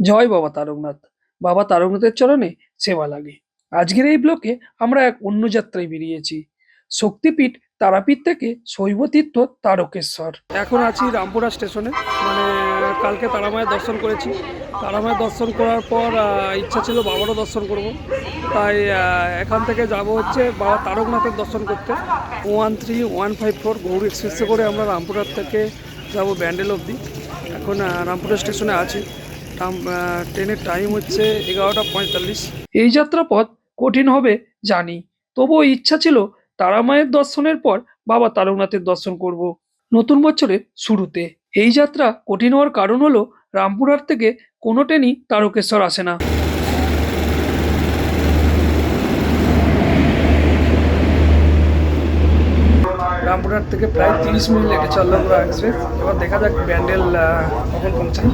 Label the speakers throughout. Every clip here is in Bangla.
Speaker 1: জয় বাবা তারকনাথ। বাবা তারকনাথের চরণে সেবা লাগে। আজকের এই ব্লকে আমরা এক অন্য যাত্রায় বেরিয়েছি। শক্তিপীঠ তারাপীঠ থেকে শৈবতীর্থ তারকেশ্বর। এখন আছি রামপুরা স্টেশনে। মানে কালকে তারামায়ের দর্শন করেছি। তারামায়ের দর্শন করার পর ইচ্ছা ছিল বাবারও দর্শন করব। তাই এখান থেকে যাব হচ্ছে বাবা তারকনাথের দর্শন করতে। 13154 গৌড় এক্সপ্রেসে করে আমরা রামপুরহাট থেকে যাব ব্যান্ডেল অবধি। এখন রামপুরা স্টেশনে আছি। ট্রেনের টাইম হচ্ছে 11টা 45। এই যাত্রাপথ কঠিন হবে জানি, তবুও ইচ্ছা ছিল তারামায়ের দর্শনের পর বাবা তারকনাথের দর্শন করব নতুন বছরের শুরুতে। এই যাত্রা কঠিন হওয়ার কারণ হলো রামপুরহাট থেকে কোনো ট্রেনই তারকেশ্বর আসে না। রামপুরহাট থেকে প্রায় 30 মিনিট লেগে চললো এক্সপ্রেস। এবার দেখা যাক ব্যান্ডেল কখন পৌঁছায়।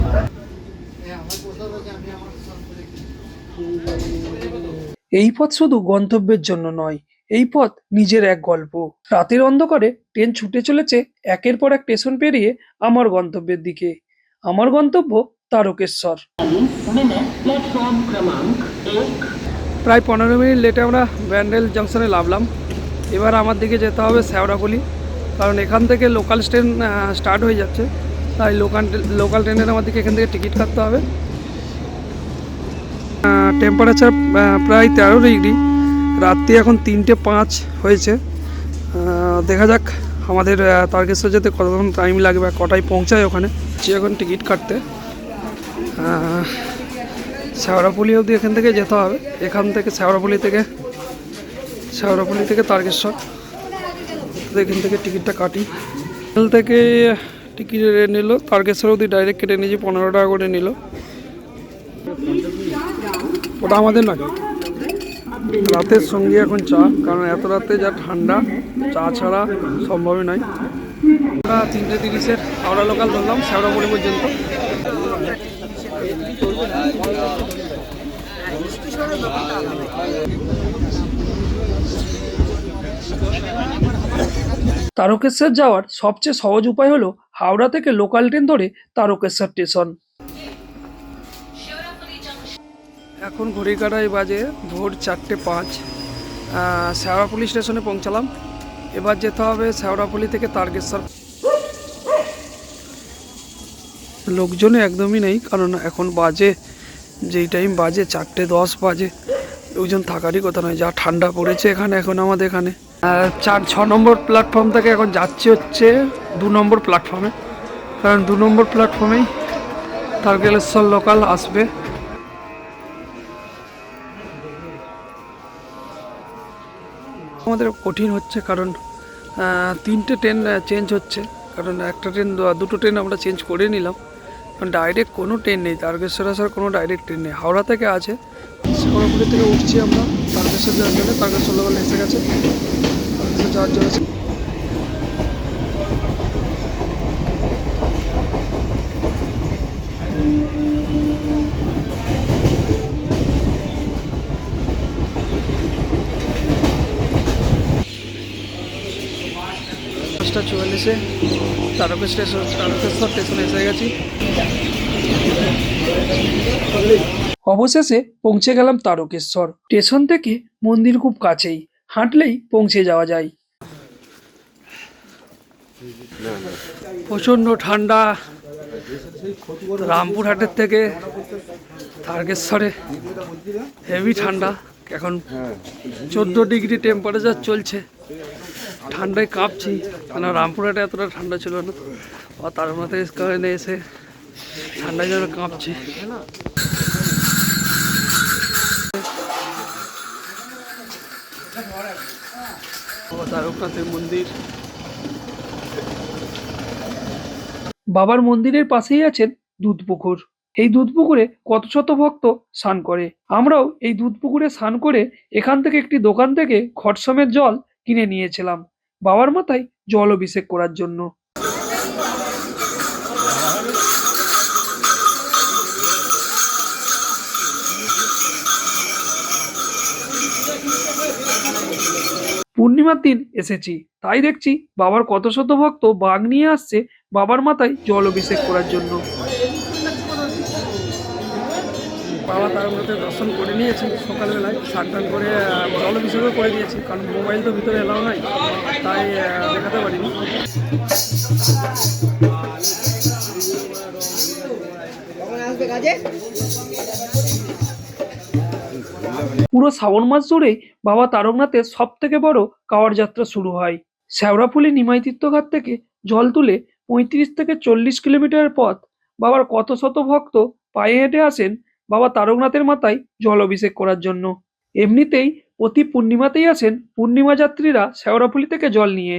Speaker 1: এই পথ শুধু গন্তব্যের জন্য নয়, এই পথ নিজের এক গল্প। রাতের অন্ধকারে ট্রেন ছুটে চলেছে একের পর এক স্টেশন পেরিয়ে আমার গন্তব্যের দিকে। আমার গন্তব্য তারকেশ্বর। প্রায় 15 মিনিট লেটে আমরা ব্যান্ডেল জাংশনে নামলাম। এবার আমার দিকে যেতে হবে শেওড়াফুলি, কারণ এখান থেকে লোকাল ট্রেন স্টার্ট হয়ে যাচ্ছে। তাই লোকাল ট্রেনের আমাদেরকে এখান থেকে টিকিট কাটতে হবে। টেম্পারেচার প্রায় 13 ডিগ্রি। রাত্রি এখন 3টে 5 হয়েছে। দেখা যাক আমাদের তারকেশ্বর যেতে কতক্ষণ টাইম লাগবে, কটায় পৌঁছায় ওখানে। এখন টিকিট কাটতে শেওড়াফুলি অবধি এখান থেকে যেতে হবে। এখান থেকে শেওড়াফুলি থেকে তারকেশ্বর, এখান থেকে টিকিটটা কাটি। এখান থেকে টিকিট নিল, তারকেশ্বর অবধি ডাইরেক্ট কেটে নিয়েছি, 15 টাকা করে নিল। ওটা আমাদের নয়। রাতের সঙ্গে এখন চা, কারণ এত রাতে যা ঠান্ডা, চা ছাড়া সম্ভবই নয়। আমরা 3:30 হাওড়া লোকাল ধরলাম শেওড়াফুলি পর্যন্ত। তারকেশ্বর যাওয়ার সবচেয়ে সহজ উপায় হলো হাওড়া থেকে লোকাল ট্রেন ধরে তারকেশ্বর স্টেশন। এখন ঘড়ি কাটায় বাজে ভোর 4টে 5। শেওড়াফুলি স্টেশনে পৌঁছালাম। এবার যেতে হবে শেওড়াফুলি থেকে তারকেশ্বর। লোকজন একদমই নেই, কারণ এখন বাজে যেই টাইম বাজে 4টে 10 বাজে। লোকজন থাকারই কথা নয়, যা ঠান্ডা পড়েছে এখানে। এখন আমাদের এখানে 6 নম্বর প্ল্যাটফর্ম থেকে এখন যাচ্ছে হচ্ছে 2 নম্বর প্ল্যাটফর্মে, কারণ 2 নম্বর প্ল্যাটফর্মেই তারকেশ্বর লোকাল আসবে। আমাদের কঠিন হচ্ছে, কারণ 3টে ট্রেন চেঞ্জ হচ্ছে। কারণ একটা ট্রেন, দুটো ট্রেন আমরা চেঞ্জ করে নিলাম, কারণ ডাইরেক্ট কোনো ট্রেন নেই। তারকেশ্বর আসার কোনো ডাইরেক্ট ট্রেন নেই। হাওড়া থেকে আছে, শেওড়াফুলি থেকে উঠছি আমরা তারকেশ্বর যাওয়ার জন্য। তারকেশ্বর লোকাল এসে গেছে, তারকেশ্বর যাওয়ার জন্য। চুয়াল্লিশে তারকেশ্বর স্টেশনে এসে গেছি। অবশেষে পৌঁছে গেলাম তারকেশ্বর। স্টেশন থেকে মন্দির খুব কাছেই, হাঁটলেই পৌঁছে যাওয়া যায়। প্রচণ্ড ঠান্ডা। রামপুরহাটের থেকে তারকেশ্বরে হেভি ঠান্ডা। এখন 14 ডিগ্রি টেম্পারেচার চলছে। ঠান্ডায় কাঁপছি, কেন রামপুরহাটে এতটা ঠান্ডা ছিল না। আর তারকেশ্বর কারণে এসে ঠান্ডায় যেন কাঁপছি। তারকনাথের মন্দির। বাবার মন্দিরের পাশেই আছেন দুধ পুকুর। এই দুধ পুকুরে কত শত ভক্ত স্নান করে। আমরাও এই দুধ পুকুরে স্নান করে এখান থেকে একটি দোকান থেকে ঘট সমেত জল কিনে নিয়েছিলাম বাবার মাথায় জল অভিষেক করার জন্য। পূর্ণিমার দিন এসেছি, তাই দেখছি বাবার কত শত ভক্ত বাঘ নিয়ে আসছে বাবার মাথায় জল অভিষেক করার জন্য। বাবা তারকনাথের দর্শন করে নিয়েছি সকালবেলায়, স্নান টান করে জল অভিষেকও করে দিয়েছি, কারণ মোবাইল তো ভিতরে এলাও নাই, তাই দেখাতে পারিনি। পুরো শ্রাবণ মাস জুড়েই বাবা তারকনাথের সব থেকে বড় কাওয়াড় যাত্রা শুরু হয়। শেওড়াফুলি নিমাই তীর্থঘাট থেকে জল তুলে ৩৫ থেকে ৪০ কিলোমিটার পথ বাবার কত শত ভক্ত পায়ে হেঁটে আসেন বাবা তারকনাথের মাথায় জল অভিষেক করার জন্য। এমনিতেই প্রতি পূর্ণিমাতেই আসেন পূর্ণিমা যাত্রীরা শেওড়াফুলি থেকে জল নিয়ে।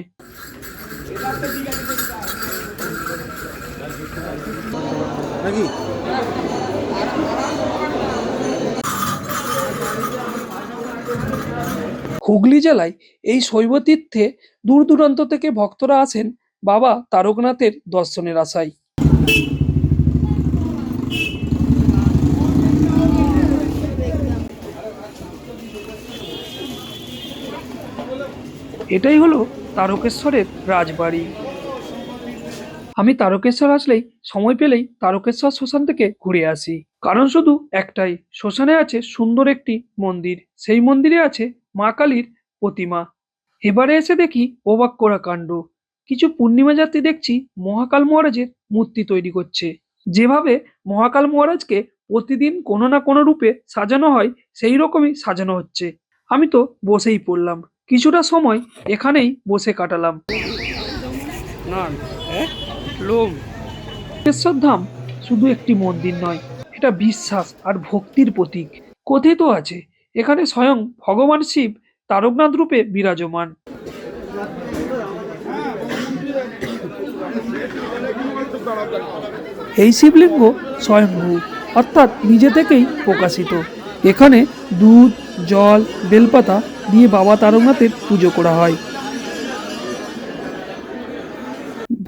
Speaker 1: হুগলি জেলায় এই শৈব তীর্থে দূর দূরান্ত থেকে ভক্তরা আসেন বাবা তারকনাথের দর্শনের আশায়। এটাই হলো তারকেশ্বরের রাজবাড়ি। আমি তারকেশ্বর আসলেই সময় পেলেই তারকেশ্বর শ্মশান থেকে ঘুরে আসি, কারণ শুধু একটাই, শ্মশানে আছে সুন্দর একটি মন্দির, সেই মন্দিরে আছে মা কালীর প্রতিমা। এবারে এসে দেখি অবাক করা কাণ্ড, কিছু পূর্ণিমা যাত্রী দেখছি মহাকাল মহারাজের মূর্তি তৈরি করছে। যেভাবে মহাকাল মহারাজকে প্রতিদিন কোনো না কোনো রূপে সাজানো হয়, সেই রকমই সাজানো হচ্ছে। আমি তো বসেই পড়লাম, কিছুটা সময় এখানেই বসে কাটালাম। তারকেশ্বর ধাম শুধু একটি মন্দির নয়, এটা বিশ্বাস আর ভক্তির প্রতীক। কথিত আছে এখানে স্বয়ং ভগবান শিব তারকনাথ রূপে বিরাজমান। এই শিবলিঙ্গ স্বয়ংভূ, অর্থাৎ নিজে থেকেই প্রকাশিত। এখানে দুধ, জল, বেলপাতা দিয়ে বাবা তারকনাথের পুজো করা হয়।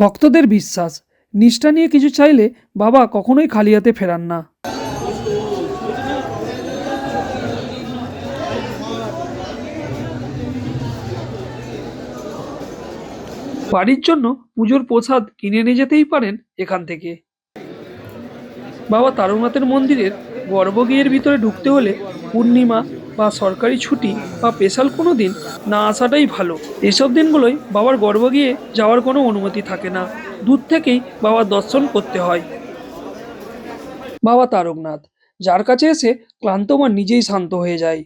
Speaker 1: ভক্তদের বিশ্বাস, নিষ্ঠা নিয়ে কিছু চাইলে বাবা কখনোই খালি হাতে ফেরান না। বাড়ির জন্য পুজোর প্রসাদ কিনে নিয়ে যেতেই পারেন এখান থেকে। বাবা তারকনাথের মন্দিরের গর্ভগৃহের ভিতরে ঢুকতে হলে পূর্ণিমা বা সরকারি ছুটি বা স্পেশাল কোনো দিন না আসাটাই ভালো। এসব দিনগুলোই বাবার গর্ভগৃহে যাওয়ার কোনো অনুমতি থাকে না, দূর থেকেই বাবার দর্শন করতে হয়। বাবা তারকনাথ, যার কাছে এসে ক্লান্ত মন নিজেই শান্ত হয়ে যায়।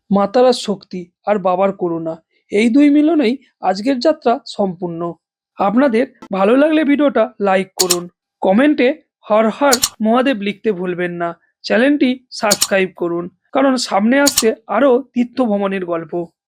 Speaker 1: মা তারার শক্তি আর বাবার করুণা, এই দুই মিলনেই আজকের যাত্রা সম্পূর্ণ। আপনাদের ভালো লাগলে ভিডিওটা লাইক করুন, কমেন্টে হর হর মহাদেব লিখতে ভুলবেন না, চ্যানেলটি সাবস্ক্রাইব করুন, কারণ সামনে আসছে আরও তীর্থ ভ্রমণের গল্প।